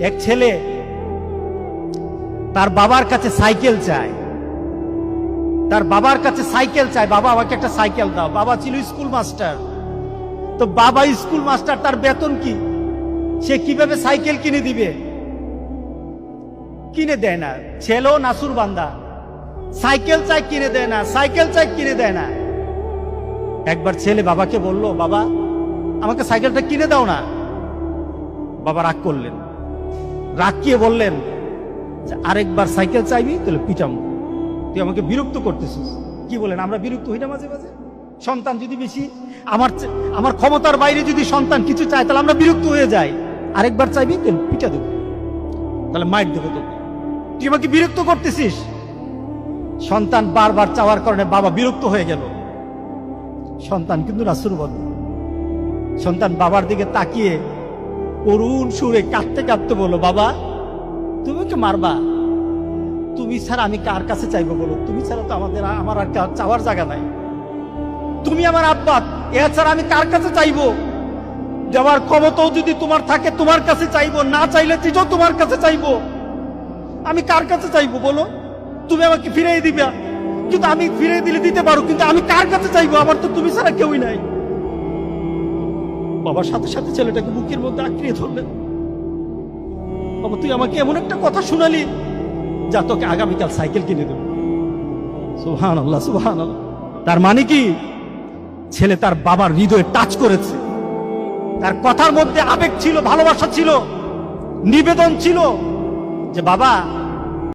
এক ছেলে তার বাবার কাছে সাইকেল চায়, তার বাবার কাছে সাইকেল চায়, বাবা আমাকে একটা সাইকেল দাও। বাবা ছিল স্কুল মাস্টার, তো বাবা স্কুল মাস্টার, তার বেতন কি, সে কিভাবে সাইকেল কিনে দিবে? কিনে দেয় না। ছেলেও নাসুর বান্দা, সাইকেল চাই কিনে দেয় না, সাইকেল চাই কিনে দেয় না। একবার ছেলে বাবাকে বলল, বাবা আমাকে সাইকেলটা কিনে দাও না। বাবা রাগ করলেন, রাগ কিয়ে বললেন, আরেকবার সাইকেল চাইবি তাহলে পিটাম, তুই আমাকে বিরক্ত করতেছিস। কি বলেন, আমরা বিরক্ত হই না মাঝে মাঝে? সন্তান যদি বেশি আমার ক্ষমতার বাইরে যদি সন্তান কিছু চায় তাহলে আমরা বিরক্ত হয়ে যাই। আরেকবার চাইবি তাহলে পিটা দেবো, তাহলে মাইর দেবো তোকে, তুই আমাকে বিরক্ত করতেছিস। সন্তান বারবার চাওয়ার কারণে বাবা বিরক্ত হয়ে গেল। সন্তান কিন্তু রাসূল বলে, সন্তান বাবার দিকে তাকিয়ে করুণ সুরে কাঁদতে কাঁদতে বলল, বাবা তুমি ওকে মারবা? তুমি ছাড়া আমি কার কাছে চাইবো বলো? তুমি ছাড়া তো আমার আর চাওয়ার জায়গা নাই। তুমি আমার আব্বা, এছাড়া আমি কার কাছে চাইবো? যাওয়ার ক্ষমতাও যদি তোমার থাকে তোমার কাছে চাইবো, না চাইলে চিঠো তোমার কাছে চাইবো। আমি কার কাছে চাইবো বলো? তুমি আমাকে ফিরিয়ে দিবা, কিন্তু আমি ফিরিয়ে দিলে দিতে পারো, কিন্তু আমি কার কাছে চাইবো? আমার তো তুমি ছাড়া কেউই নাই। বাবার সাথে সাথে ছেলেটাকে বুকের মধ্যে আঁকড়িয়ে ধরলেন। বাবা তুই আমাকে এমন একটা কথা শুনালি, যা তোকে আগামীকাল সাইকেল কিনে দেবো। সুবহানাল্লাহ, সুবহানাল্লাহ। তার মানে কি, ছেলে তার বাবার হৃদয়ে টাচ করেছে। তার কথার মধ্যে আবেগ ছিল, ভালোবাসা ছিল, নিবেদন ছিল, যে বাবা